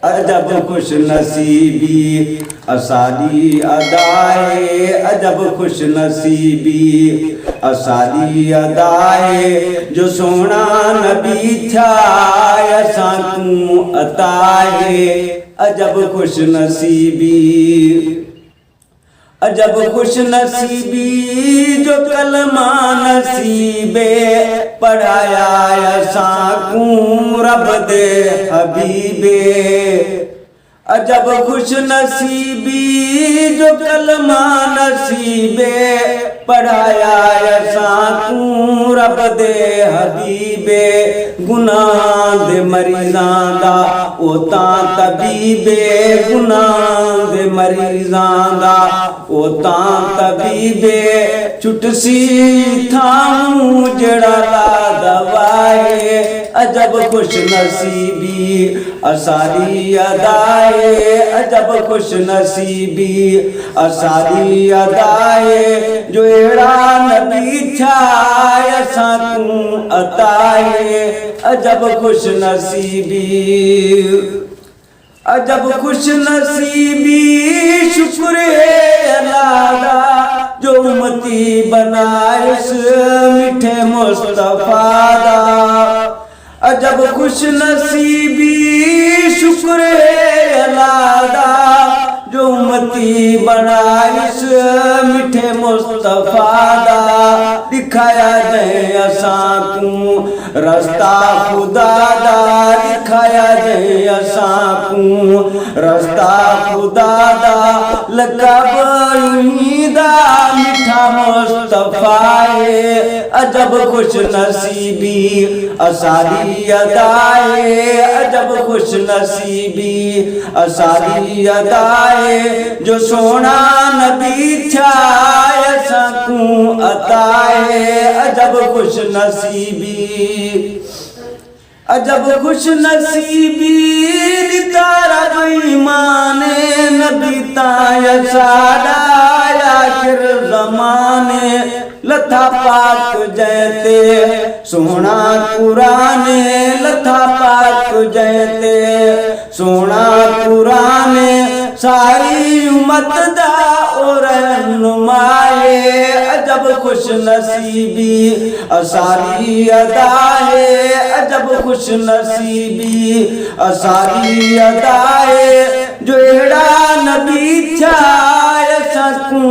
अजब खुश नसीबी असाली अदाए, अजब खुश नसीबी असाली अदाए, जो सोना नबी था असां तू अताए। अजब खुश नसीबी, अजब खुश नसीबी, जो कलमा नसीबे पढ़ाया असाकू रब दे हबीबे। अजब खुश नसीबी, जो कलमा नसीबे पढ़ाया असाकू रब दे हबीबे। गुनाह दे मरीज़ां दा ओ तां तबीबे, गुनाह दे मरीज़ां दा ओ तां तबीबे। चुटसी थाऊं जड़ा ला दवाए, अजब खुश नसीबी असाली अदाए, अजब खुश नसीबी असाली अदाए, जो एड़ा नबी था असां तू अताए। अजब खुश नसीबी, अजब खुश नसीबी, शुक्र अल्लाह दा जो उम्मती बनाइस मिठे मुस्तफा दा। अजब खुश नसीबी, शुक्र अल्लाह दा जो उम्मती बनाइस मिठे मुस्तफा दा। दिखाया जाए असाकू रस्ता खुदा दा, दिखाया जाए असाकू रस्ता खुदा दा। लक़ब उम्मीदा मिठा मुस्तफाए, अजब खुश नसीबी असाली अदाए, अजब खुश नसीबी असाली अदाए, जो सोना नबी था असाकू अताए। अजब खुश नसीबी, अजब खुश नसीबी, तारा ईमाने नबी ताया साड़ा आखिर ज़माने। लथा पाक जयते सोना कुराने, लथा पाक जयते सोना कुराने। सारी उम्मत दा ओ रहनुमाए, अजब खुश नसीबी असाली अदाए, अजब खुश नसीबी असाली अदाए, जो एड़ा नबी था असाकू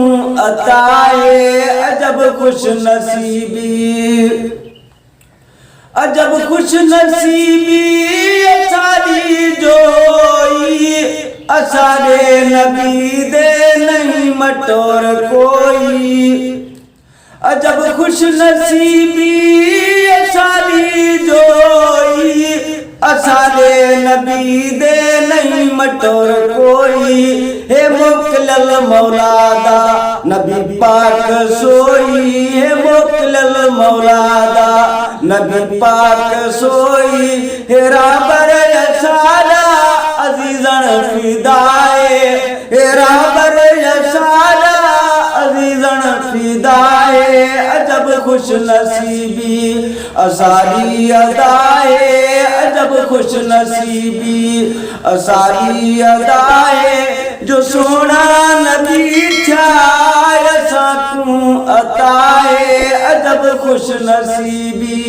अताए। अजब खुश नसीबी, अजब खुश नसीबी असाली जोई, असारे नबी दे नहीं मटोर कोई। अजब खुश नसीबी असाली जोई, असारे नबी दे नहीं मटोर कोई। हे मुकलल मौला दा नबी पाक सोई, हे मुकलल मौला दा नबी पाक सोई। हे राबर सारा अजीजन फिदाए, हे राबर सारा अजीजन फिदाए। अजब खुश नसीबी असाली अदाए, अजब खुश नसीबी असाली अदाए, जो सोना नबी था असाकू अताए। अजब खुश नसीबी।